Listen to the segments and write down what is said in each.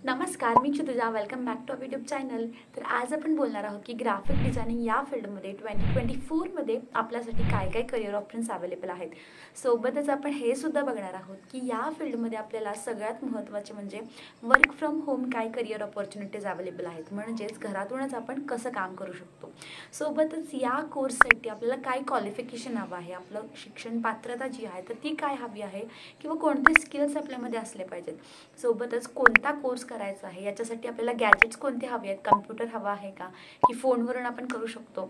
नमस्कार, मी Kshitija. Welcome back to our YouTube channel. तर आज आपण बोलणार आहोत की ग्राफिक डिझायनिंग या फील्डमध्ये 2024मध्ये आपल्यासाठी काय काय करिअर ऑप्शन्स अवेलेबल आहेत. सोबतच आपण हे सुद्धा बघणार आहोत की या फील्डमध्ये आपल्याला सगळ्यात महत्त्वाचे म्हणजे वर्क फ्रॉम होम काय करिअर ऑपॉर्च्युनिटीज अवेलेबल आहेत, म्हणजेच घरातूनच आपण कसं काम करू शकतो. सोबतच या कोर्ससाठी आपल्याला काय क्वालिफिकेशन हवं आहे, आपलं शिक्षण पात्रता जी आहे तर ती काय हवी आहे किंवा कोणते स्किल्स आपल्यामध्ये असले पाहिजेत. सोबतच कोणता कोर्स करायचा आहे, याच्यासाठी आपल्याला गॅजेट्स कोणते हवे आहेत, कम्प्युटर हवा आहे का, की फोनवरून आपण करू शकतो,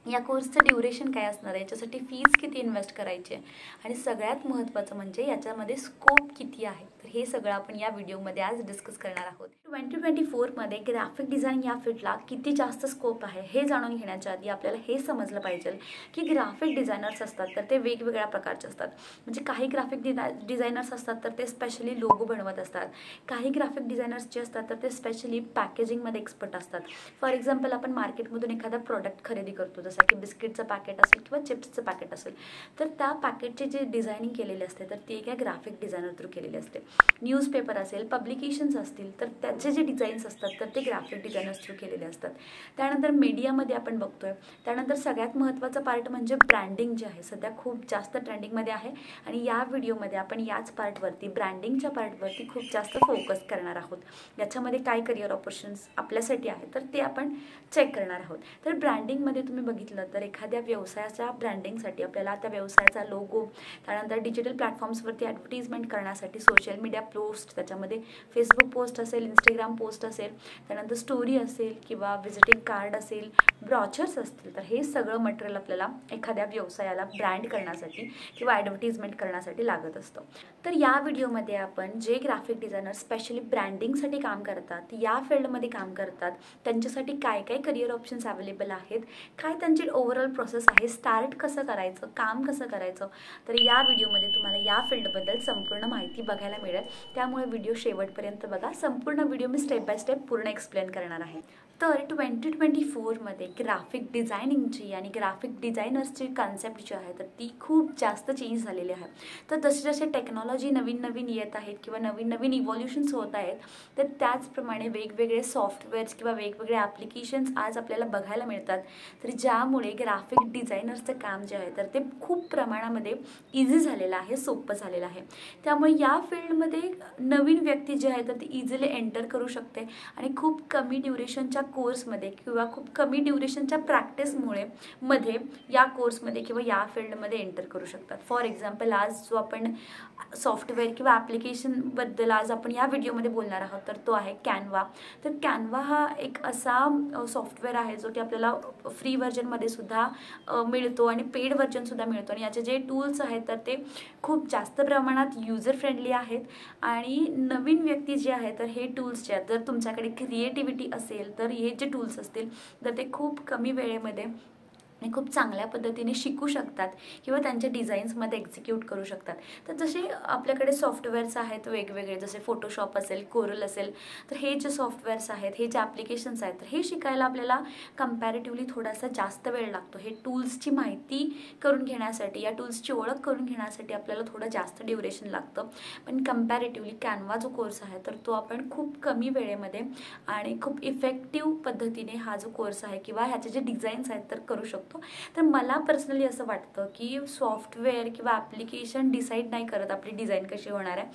या कोर्सचं ड्युरेशन काय असणार आहे, याच्यासाठी फीज किती इन्व्हेस्ट करायची आहे, आणि सगळ्यात महत्त्वाचं म्हणजे याच्यामध्ये स्कोप किती आहे. तर हे सगळं आपण या व्हिडिओमध्ये आज डिस्कस करणार आहोत. 2024मध्ये ग्राफिक डिझाईन या फील्डला किती जास्त स्कोप आहे हे जाणून घेण्याच्या आधी आपल्याला हे समजलं पाहिजे की ग्राफिक डिझायनर्स असतात तर ते वेगवेगळ्या प्रकारचे असतात. म्हणजे काही ग्राफिक डिझायनर्स असतात तर ते स्पेशली लोगो बनवत असतात. काही ग्राफिक डिझायनर्स जे असतात तर ते स्पेशली पॅकेजिंगमध्ये एक्सपर्ट असतात. फॉर एक्झाम्पल, आपण मार्केटमधून एखादा प्रोडक्ट खरेदी करतो, जसं की बिस्किटचं पॅकेट असेल किंवा चिप्सचं पॅकेट असेल, तर त्या पॅकेटची जी डिझायनिंग केलेली असते तर ती एका ग्राफिक डिझायनर थ्रू केलेली असते. न्यूजपेपर असेल, पब्लिकेशन्स असतील तर त्याचे जे डिझाईन्स असतात तर ते ग्राफिक डिझायनर्स थ्रू केलेले असतात. त्यानंतर मीडियामध्ये आपण बघतोय. त्यानंतर सगळ्यात महत्त्वाचा पार्ट म्हणजे ब्रँडिंग जे आहे, सध्या खूप जास्त ट्रेंडिंगमध्ये आहे आणि या व्हिडिओमध्ये आपण याच पार्टवरती, ब्रँडिंगच्या पार्टवरती खूप जास्त फोकस करणार आहोत. याच्यामध्ये काय करिअर ऑपॉर्च्युनिटीज आपल्यासाठी आहे तर ते आपण चेक करणार आहोत. तर ब्रँडिंगमध्ये तुम्ही बघितलं तर एखाद्या व्यवसायाच्या ब्रँडिंगसाठी आपल्याला त्या व्यवसायाचा लोगो, त्यानंतर डिजिटल प्लॅटफॉर्म्सवरती ॲडव्हर्टिजमेंट करण्यासाठी सोशल मीडिया पोस्ट, त्याच्यामध्ये फेसबुक पोस्ट असेल, इंस्टाग्राम पोस्ट असेल, त्यानंतर स्टोरी असेल किंवा व्हिजिटिंग कार्ड असेल, ब्रॉचर्स असतील, तर हे सगळं मटेरियल आपल्याला एखाद्या व्यवसायाला ब्रँड करण्यासाठी किंवा ॲडव्हर्टिजमेंट करण्यासाठी लागत असतं. तर या व्हिडिओमध्ये आपण जे ग्राफिक डिझायनर स्पेशली ब्रँडिंगसाठी काम करतात, या फील्डमध्ये काम करतात, त्यांच्यासाठी काय काय करिअर ऑप्शन्स अवेलेबल आहेत, काय त्यांची ओव्हरऑल प्रोसेस आहे, स्टार्ट कसं करायचं, काम कसं करायचं, तर या व्हिडिओमध्ये तुम्हाला या फील्डबद्दल संपूर्ण माहिती बघायला मिळेल. त्यामुळे व्हिडिओ शेवटपर्यंत बघा. संपूर्ण video me step by step पूर्ण एक्सप्लेन करणार आहे. तर 2024मध्ये ग्राफिक डिझायनिंगची आणि ग्राफिक डिझायनर्सची कन्सेप्ट जी आहे तर ती खूप जास्त चेंज झालेली आहे. तर जसे जसे टेक्नॉलॉजी नवीन नवीन येत आहेत किंवा नवीन नवीन इव्हॉल्युशन्स होत आहेत, तर त्याचप्रमाणे वेगवेगळे सॉफ्टवेअर्स किंवा वेगवेगळे ॲप्लिकेशन्स आज आपल्याला बघायला मिळतात. तर ज्यामुळे ग्राफिक डिझायनर्सचं काम जे आहे तर ते खूप प्रमाणामध्ये इझी झालेलं आहे, सोपं झालेलं आहे. त्यामुळे या फील्डमध्ये नवीन व्यक्ती जी आहे तर ती इझिली एंटर करू शकते आणि खूप कमी ड्युरेशनच्या कोर्समध्ये किंवा खूप कमी ड्युरेशनच्या प्रॅक्टिसमुळे या कोर्समध्ये किंवा या फील्डमध्ये एंटर करू शकतात. फॉर एक्झाम्पल, आज जो आपण सॉफ्टवेअर किंवा ॲप्लिकेशनबद्दल आज आपण या व्हिडिओमध्ये बोलणार आहोत तर तो आहे कॅनवा. तर कॅनवा हा एक असा सॉफ्टवेअर आहे जो की आपल्याला फ्री व्हर्जनमध्ये सुद्धा मिळतो आणि पेड व्हर्जनसुद्धा मिळतो. आणि याचे जे टूल्स आहेत तर ते खूप जास्त प्रमाणात युजर फ्रेंडली आहेत. आणि नवीन व्यक्ती जे आहे तर हे टूल्स जे आहेत, जर तुमच्याकडे क्रिएटिव्हिटी असेल तर हे जे टूल्स असतील तर ते खूप कमी वेळेमध्ये आणि खूप चांगल्या पद्धतीने शिकू शकतात किंवा त्यांच्या डिझाईन्समध्ये एक्झिक्यूट करू शकतात. तर जसे आपल्याकडे सॉफ्टवेअर्स आहेत वेगवेगळे, जसे फोटोशॉप असेल, कोरल असेल, तर हे जे सॉफ्टवेअर्स आहेत, हे जे ॲप्लिकेशन्स आहेत, तर हे शिकायला आपल्याला कम्पॅरेटिव्हली थोडासा जास्त वेळ लागतो. हे टूल्सची माहिती करून घेण्यासाठी, या टूल्सची ओळख करून घेण्यासाठी आपल्याला थोडं जास्त ड्युरेशन लागतं. पण कम्पॅरेटिव्हली कॅनवा जो कोर्स आहे तर तो आपण खूप कमी वेळेमध्ये आणि खूप इफेक्टिव्ह पद्धतीने हा जो कोर्स आहे किंवा ह्याचे जे डिझाईन्स आहेत तर करू शकतो. तर मला पर्सनली असं वाटतं की सॉफ्टवेअर किंवा ॲप्लिकेशन डिसाईड नाही करत आपली डिझाईन कशी होणार आहे,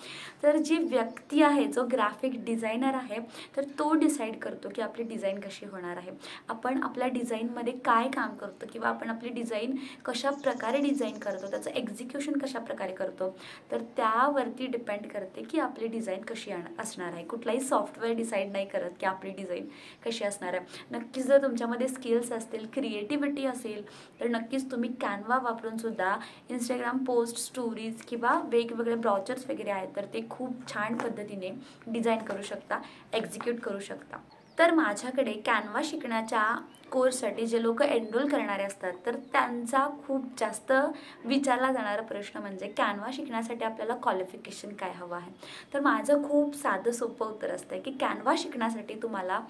तर जी व्यक्ती आहे, जो ग्राफिक डिझायनर आहे, तर तो डिसाईड करतो की आपली डिझाईन कशी होणार आहे, आपण आपल्या डिझाईनमध्ये काय काम करतो किंवा आपण आपली डिझाईन कशा प्रकारे डिझाईन करतो, त्याचं एक्झिक्युशन कशा प्रकारे करतो. तर त्यावरती डिपेंड करते की आपली डिझाईन कशी असणार आहे. कुठलाही सॉफ्टवेअर डिसाईड नाही करत की आपली डिझाईन कशी असणार आहे. नक्कीच जर तुमच्यामध्ये स्किल्स असतील, क्रिएटिव्हिटी असेल, तर नक्कीच तुम्ही कॅनवा वापरून सुद्धा इंस्टाग्राम पोस्ट, स्टोरीज किंवा वेगवेगळे ब्रॉचर्स वगैरे आहेत तर ते खूप छान पद्धतीने डिझाईन करू शकता, एक्झिक्यूट करू शकता. तर माझ्याकडे कॅनवा शिकण्याच्या कोर्ससाठी जे लोक एनरोल करणारे असतात तर त्यांचा खूप जास्त विचारला जाणारा प्रश्न म्हणजे कॅनव्हा शिकण्यासाठी आपल्याला क्वालिफिकेशन काय हवं आहे. तर माझं खूप साधं सोपं उत्तर असतं की कॅनव्हा शिकण्यासाठी तुम्हाला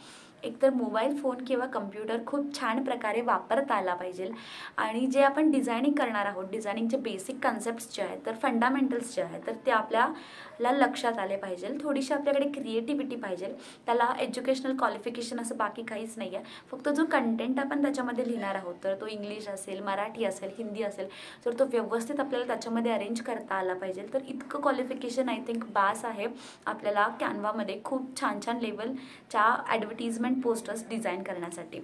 एकतर मोबाईल फोन किंवा कम्प्युटर खूप छान प्रकारे वापरता आला पाहिजे आणि जे आपण डिझायनिंग करणार आहोत, डिझायनिंगचे बेसिक कन्सेप्ट्स जे आहेत तर फंडामेंटल्स जे आहेत तर ते आपल्याला लक्षात आले पाहिजे. थोडीशी आपल्याकडे क्रिएटिव्हिटी पाहिजे. त्याला एज्युकेशनल क्वालिफिकेशन असं बाकी काहीच नाही आहे. फक्त जो कंटेंट आपण त्याच्यामध्ये लिहिणार आहोत तर तो इंग्लिश असेल, मराठी असेल, हिंदी असेल तर तो व्यवस्थित आपल्याला त्याच्यामध्ये अरेंज करता आला पाहिजे. तर इतकं क्वालिफिकेशन आय थिंक बास आहे आपल्याला कॅनव्हामध्ये खूप छान छान लेवलच्या ॲडव्हर्टिजमेंट पोस्टर्स डिझाईन करण्यासाठी.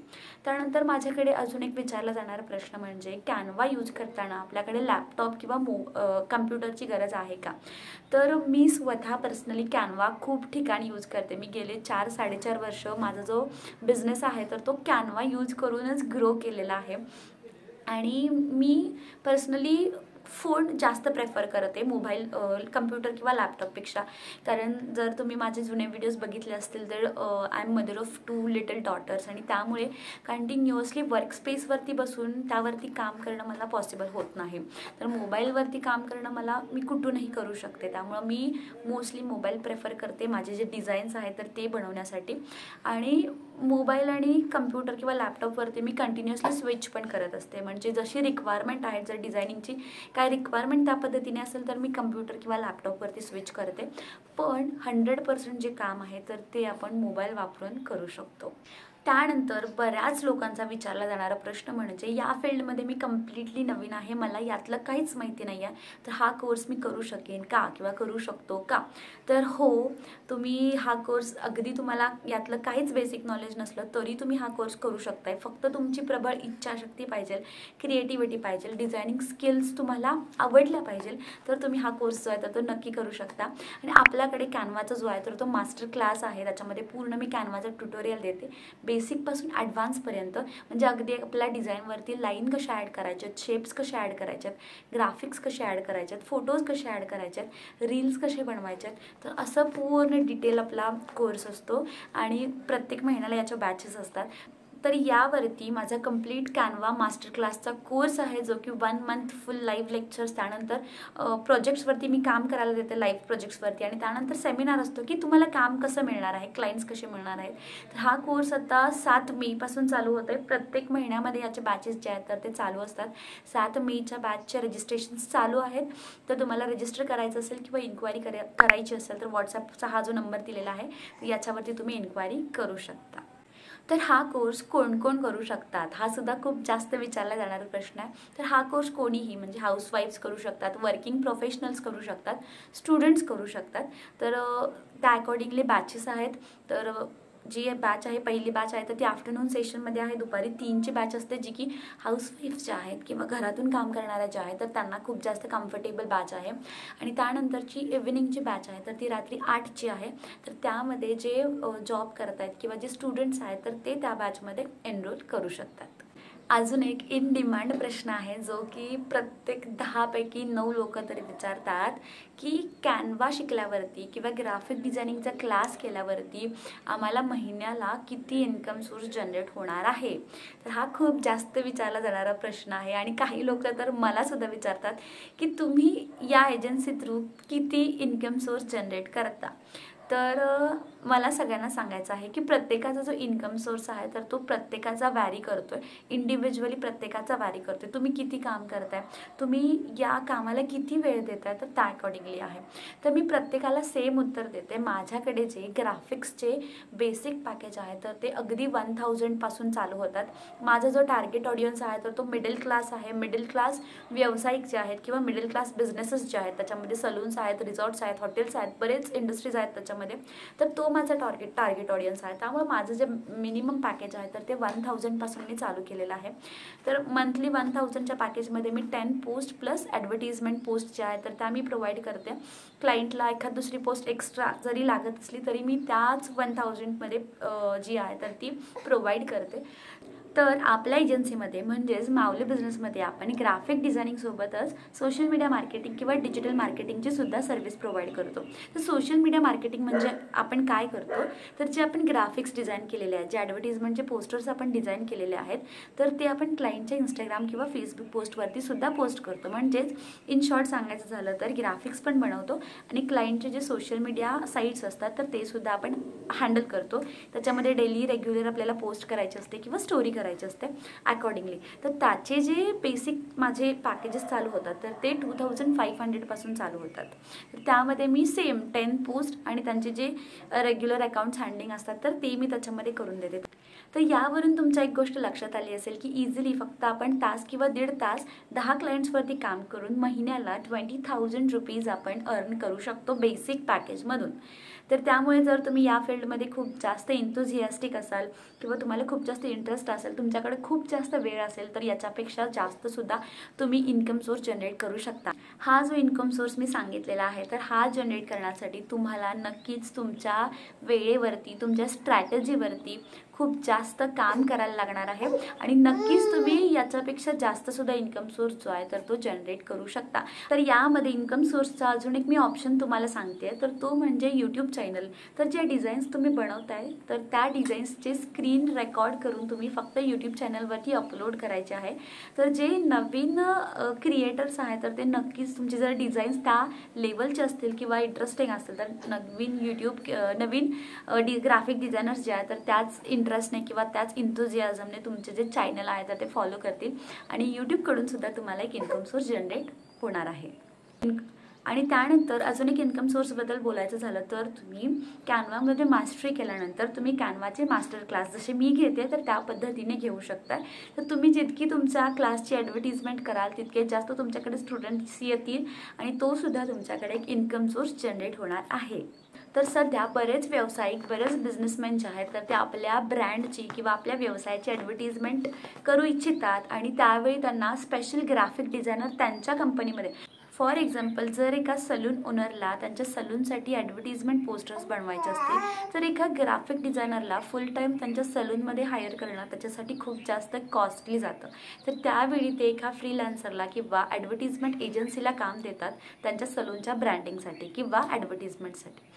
त्यानंतर माझ्याकडे अजून एक विचारला जाणारा प्रश्न म्हणजे कॅनव्हा यूज करताना आपल्याकडे लॅपटॉप किंवा कम्प्युटरची गरज आहे का. तर मी स्वतः पर्सनली कॅनव्हा खूप ठिकाणी यूज करते. मी गेले 4-4.5 वर्ष माझा जो बिझनेस आहे तर तो कॅनव्हा यूज करूनच ग्रो केलेला आहे आणि मी पर्सनली फोन जास्त प्रेफर करते मोबाईल कम्प्युटर किंवा लॅपटॉपपेक्षा. कारण जर तुम्ही माझे जुने व्हिडिओज बघितले असतील तर I am mother of 2 little daughters आणि त्यामुळे कंटिन्युअसली वर्कस्पेसवरती बसून त्यावरती काम करणं मला पॉसिबल होत नाही. तर मोबाईलवरती काम करणं मी कुठूनही करू शकते. त्यामुळं मी मोस्टली मोबाईल प्रेफर करते माझे जे डिझाईन्स आहेत तर ते बनवण्यासाठी. आणि मोबाईल आणि कम्प्युटर किंवा लॅपटॉपवरती मी कंटिन्युअसली स्विच पण करत असते. म्हणजे जशी रिक्वायरमेंट आहे जर डिझायनिंगची काय रिक्वायरमेंट त्या पद्धतीने असेल तर मी कम्प्युटर किंवा लॅपटॉपवरती स्विच करते. पण 100% जे काम आहे तर ते आपण मोबाईल वापरून करू शकतो. त्यानंतर बऱ्याच लोकांचा विचारला जाणारा प्रश्न म्हणजे या फील्डमध्ये मी कम्प्लिटली नवीन आहे, मला यातलं काहीच माहिती नाही आहे, तर हा कोर्स मी करू शकेन का किंवा करू शकतो का. तर हो, तुम्ही हा कोर्स अगदी तुम्हाला यातलं काहीच बेसिक नॉलेज नसलं तरी तुम्ही हा कोर्स करू शकताय. फक्त तुमची प्रबळ इच्छाशक्ती पाहिजे, क्रिएटिव्हिटी पाहिजे, डिझायनिंग स्किल्स तुम्हाला आवडल्या पाहिजे तर तुम्ही हा कोर्स जो आहे तर तो नक्की करू शकता. आणि आपल्याकडे कॅनव्हाचा जो आहे तर तो मास्टर क्लास आहे. त्याच्यामध्ये पूर्ण मी कॅनव्हाचं ट्युटोरियल देते बेसिकपासून ॲडव्हान्सपर्यंत. म्हणजे अगदी आपल्या डिझाईनवरती लाईन कशा ॲड करायच्यात, शेप्स कसे ॲड करायच्यात, ग्राफिक्स कसे ॲड करायच्यात, फोटोज कसे ॲड करायच्यात, रील्स कसे बनवायच्यात. तर असं पूर्ण डिटेल आपला कोर्स असतो आणि प्रत्येक महिन्याला याच्या बॅचेस असतात. तर यावरती माझा कंप्लीट कॅनव्हा मास्टर क्लासचा कोर्स आहे जो की 1 मंथ फुल लाईव्ह लेक्चर्स, त्यानंतर प्रोजेक्ट्सवरती मी काम करायला देते लाईव्ह प्रोजेक्ट्सवरती आणि त्यानंतर सेमिनार असतो की तुम्हाला काम कसं मिळणार आहे, क्लायंट्स कसे मिळणार आहेत. तर हा कोर्स आता 7 मेपासून चालू होतो आहे. प्रत्येक महिन्यामध्ये याचे बॅचेस जे आहेत तर ते चालू असतात. 7 मेच्या बॅचचे रजिस्ट्रेशन्स चालू आहेत. तर तुम्हाला रजिस्टर करायचं असेल किंवा इन्क्वायरी करायची असेल तर व्हॉट्सॲपचा हा जो नंबर दिलेला आहे तर याच्यावरती तुम्ही इन्क्वायरी करू शकता. तर हा कोर्स कोण कोण करू शकतात हा सुद्धा खूप जास्त विचारला जाणारा प्रश्न आहे. तर हा कोर्स कोणीही म्हणजे हाऊसवाईफ्स करू शकतात, वर्किंग प्रोफेशनल्स करू शकतात, स्टुडंट्स करू शकतात. तर त्या अकॉर्डिंगली बॅचेस आहेत. तर जी बॅच आहे पहिली बॅच आहे तर ती आफ्टरनून सेशनमध्ये आहे. दुपारी 3ची बॅच असते जी की हाऊसवाईफ्स ज्या आहेत किंवा घरातून काम करणाऱ्या ज्या आहेत तर त्यांना खूप जास्त कम्फर्टेबल बॅच आहे. आणि त्यानंतरची इव्हिनिंगची बॅच आहे तर ती रात्री 8ची आहे. तर त्यामध्ये जे जॉब करत आहेत किंवा जे स्टुडंट्स आहेत तर ते त्या बॅचमध्ये एनरोल करू शकतात. अजून एक इन डिमांड प्रश्न आहे जो की प्रत्येक 10 पैकी 9 लोक तरी विचारतात की कॅनव्हा शिकल्यावरती किंवा ग्राफिक डिझायनिंगचा क्लास केल्यावरती आम्हाला महिन्याला किती इन्कम सोर्स जनरेट होणार आहे. तर हा खूप जास्त विचारला जाणारा प्रश्न आहे आणि काही लोक तर मला सुद्धा विचारतात की तुम्ही या एजन्सी थ्रू किती इन्कम सोर्स जनरेट करता. तर मला सगळ्यांना सांगायचं आहे की प्रत्येकाचा जो इन्कम सोर्स आहे तर तो प्रत्येकाचा वॅरी करतो आहे. इंडिव्हिज्युअली प्रत्येकाचा वॅरी करतो आहे. तुम्ही किती काम करताय, तुम्ही या कामाला किती वेळ देताय तर त्या अकॉर्डिंगली आहे. तर मी प्रत्येकाला सेम उत्तर देते. माझ्याकडे जे ग्राफिक्सचे बेसिक पॅकेज आहे तर ते अगदी 1000पासून चालू होतात. माझा जो टार्गेट ऑडियन्स आहे तर तो मिडल क्लास आहे. मिडल क्लास व्यावसायिक जे आहेत किंवा मिडल क्लास बिझनेसेस जे आहेत त्याच्यामध्ये सलून्स आहेत, रिसॉर्ट्स आहेत, हॉटेल्स आहेत, बरेच इंडस्ट्रीज आहेत त्याच्यामध्ये. तर तो माझा टार्गेट ऑडियन्स आहे. त्यामुळे माझं जे मिनिमम पॅकेज आहे तर ते 1000पासून मी चालू केलेलं आहे. तर मंथली 1000च्या पॅकेजमध्ये मी 10 पोस्ट प्लस ॲडव्हर्टिजमेंट पोस्ट ज्या आहेत तर त्या मी प्रोव्हाइड करते. क्लायंटला एखाद दुसरी पोस्ट एक्स्ट्रा जरी लागत असली तरी मी त्याच 1000मध्ये जी आहे तर ती प्रोव्हाइड करते. तर आपल्या एजन्सीमध्ये म्हणजेच माऊली बिझनेसमध्ये आपण ग्राफिक डिझायनिंग सोबतच सोशल मीडिया मार्केटिंग किंवा डिजिटल मार्केटिंगची सुद्धा सर्व्हिस प्रोव्हाइड करतो. तर सोशल मीडिया मार्केटिंग म्हणजे आपण काय करतो, तर जे आपण ग्राफिक्स डिझाईन केलेले आहेत, जे ॲडव्हर्टिजमेंटचे पोस्टर्स आपण डिझाईन केलेले आहेत, तर ते आपण क्लायंटच्या इंस्टाग्राम किंवा फेसबुक पोस्टवरती सुद्धा पोस्ट करतो. म्हणजेच इन शॉर्ट सांगायचं झालं तर ग्राफिक्स पण बनवतो आणि क्लायंटचे जे सोशल मीडिया साईट्स असतात तर ते सुद्धा आपण हँडल करतो. त्याच्यामध्ये डेली रेग्युलर आपल्याला पोस्ट करायचे असते किंवा स्टोरी करायची असते अकॉर्डिंगली. तर त्याचे जे बेसिक माझे पॅकेजेस चालू होतात तर ते 2500 पासून चालू होतात. तर त्यामध्ये मी सेम 10 पोस्ट आणि त्यांचे जे रेग्युलर अकाउंट्स हँडलिंग असतात तर ते मी त्याच्यामध्ये करून देते. तर यावरून तुमच्या एक गोष्ट लक्षात आली असेल की इझिली फक्त आपण तास किंवा 1.5 तास 10 क्लायंट्सवरती काम करून महिन्याला 20,000 रुपीज आपण अर्न करू शकतो बेसिक पॅकेजमधून. तर त्यामुळे जर तुम्ही या फील्डमध्ये खूप जास्त एन्थुझियास्टिक असाल किंवा तुम्हाला खूप जास्त इंटरेस्ट असेल, तुमच्याकडे खूप जास्त वेळ असेल, तर याच्यापेक्षा जास्तसुद्धा तुम्ही इन्कम सोर्स जनरेट करू शकता. हा जो इन्कम सोर्स मी सांगितलेला आहे तर हा जनरेट करण्यासाठी तुम्हाला नक्कीच तुमच्या वेळेवरती, तुमच्या स्ट्रॅटेजीवरती खूप जास्त काम करायला लागणार आहे आणि नक्कीच तुम्ही याच्यापेक्षा जास्तसुद्धा इन्कम सोर्स जो आहे तर तो जनरेट करू शकता. तर यामध्ये इन्कम सोर्सचा अजून एक मी ऑप्शन तुम्हाला सांगते, तर तो म्हणजे यूट्यूब चॅनल. तर जे डिझाईन्स तुम्ही बनवताय तर त्या डिझाईन्सचे स्क्रीन रेकॉर्ड करून तुम्ही फक्त यूट्यूब चॅनलवरती अपलोड करायचे आहे. तर जे नवीन क्रिएटर्स आहेत तर ते नक्कीच तुमचे जर डिझाईन्स त्या लेवलचे असतील किंवा इंटरेस्टिंग असतील तर नवीन ग्राफिक डिझायनर्स जे आहेत तर त्याच इंटरेस्टने किंवा त्याच इंथुझियाझमने तुमचे जे चॅनल आहे तर ते फॉलो करतील आणि यूट्यूबकडून सुद्धा तुम्हाला एक इन्कम सोर्स जनरेट होणार आहे. आणि त्यानंतर अजून एक इन्कम सोर्सबद्दल बोलायचं झालं तर तुम्ही कॅनवामध्ये मास्टरी केल्यानंतर तुम्ही कॅनवाचे मास्टर क्लास जसे मी घेते तर त्या पद्धतीने घेऊ शकता. तर तुम्ही जितकी तुमच्या क्लासची ॲडव्हर्टिजमेंट कराल तितके जास्त तुमच्याकडे स्टुडंट्स येतील आणि तो सुद्धा तुमच्याकडे एक इन्कम सोर्स जनरेट होणार आहे. तर सध्या बरेच बिझनेसमॅन जे आहेत तर ते आपल्या ब्रँडची किंवा आपल्या व्यवसायाची ॲडव्हर्टिजमेंट करू इच्छितात आणि त्यावेळी त्यांना स्पेशल ग्राफिक डिझायनर त्यांच्या कंपनीमध्ये, फॉर एक्झाम्पल जर एका सलून ओनरला त्यांच्या सलूनसाठी ॲडव्हर्टिजमेंट पोस्टर्स बनवायचे असतील तर एका ग्राफिक डिझायनरला फुल टाईम त्यांच्या सलूनमध्ये हायर करणं त्याच्यासाठी खूप जास्त कॉस्टली जातं. तर त्यावेळी ते एका फ्रीलान्सरला किंवा ॲडव्हर्टिजमेंट एजन्सीला काम देतात त्यांच्या सलूनच्या ब्रँडिंगसाठी किंवा ॲडव्हर्टिजमेंटसाठी.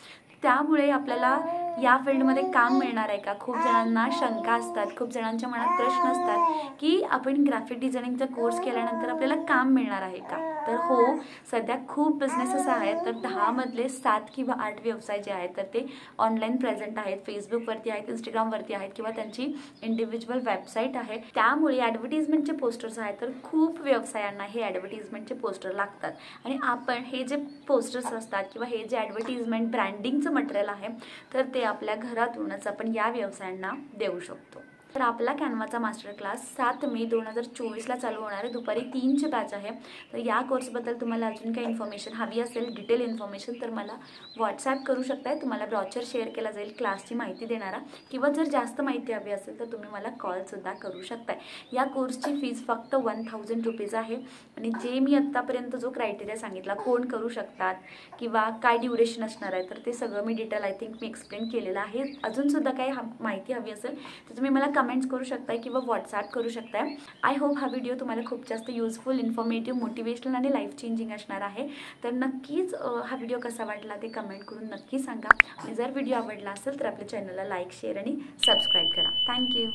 त्यामुळे आपल्याला या फील्डमध्ये काम मिळणार आहे का, खूप जणांना शंका असतात, खूप जणांच्या मनात प्रश्न असतात की आपण ग्राफिक डिझायनिंगचा कोर्स केल्यानंतर आपल्याला काम मिळणार आहे का. तर हो, सध्या खूप बिझनेसेस आहेत. तर 10 मधले 7 किंवा 8 व्यवसाय जे आहेत तर ते ऑनलाईन प्रेझेंट आहेत, फेसबुकवरती आहेत, इंस्टाग्रामवरती आहेत किंवा त्यांची इंडिव्हिज्युअल वेबसाईट आहे. त्यामुळे ॲडव्हर्टिजमेंटचे पोस्टर्स आहेत तर खूप व्यवसायांना हे ॲडव्हर्टिजमेंटचे पोस्टर लागतात आणि आपण हे जे पोस्टर्स असतात किंवा हे जे ॲडव्हर्टिजमेंट ब्रँडिंगचं मटेरियल आहे तर ते आपल्या घरातूनच आपण या व्यवसायांना देऊ शकतो. तर आपला कॅनवाचा मास्टर क्लास 7 मे 2024ला चालू होणार आहे. दुपारी 3ची बॅच आहे. तर या कोर्सबद्दल तुम्हाला अजून काही इन्फॉर्मेशन हवी असेल, डिटेल इन्फॉर्मेशन, तर मला व्हॉट्सॲप करू शकताय. तुम्हाला ब्रॉचर शेअर केला जाईल क्लासची माहिती देणारा, किंवा जर जास्त माहिती हवी असेल तर तुम्ही मला कॉलसुद्धा करू शकताय. या कोर्सची फीज फक्त 1000 रुपीज आहे आणि जे मी आत्तापर्यंत जो क्रायटेरिया सांगितला, कोण करू शकतात किंवा काय ड्युरेशन असणार आहे, तर ते सगळं मी डिटेल आय थिंक मी एक्सप्लेन केलेलं आहे. अजूनसुद्धा काही माहिती हवी असेल तर तुम्ही मला कमेंट्स करू शकताय किंवा व्हॉट्सॲप करू शकताय. आय होप हा व्हिडिओ तुम्हाला खूप जास्त युजफुल, इन्फॉर्मेटिव्ह, मोटिवेशनल आणि लाईफ चेंजिंग असणार आहे. तर नक्कीच हा व्हिडिओ कसा वाटला ते कमेंट करून नक्की सांगा आणि जर व्हिडिओ आवडला असेल तर आपल्या चॅनलला लाईक, शेअर आणि सबस्क्राईब करा. थँक्यू.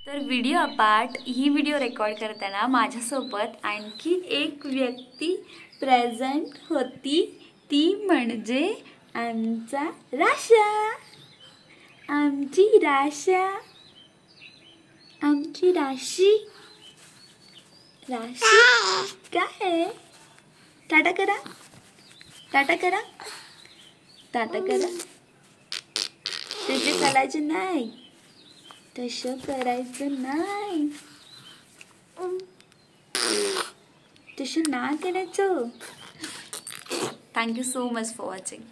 तर व्हिडिओ अपार्ट ही व्हिडिओ रेकॉर्ड करताना माझ्यासोबत आणखी एक व्यक्ती प्रेझेंट होती, ती म्हणजे आमचा राशा. आमची राशा, आमची राशी. राशी काय? टाटा करा, टाटा करा, टाटा करा. तसं करायचं नाही, तसं करायचं नाही, तसं ना करायचं. Thank you so much for watching.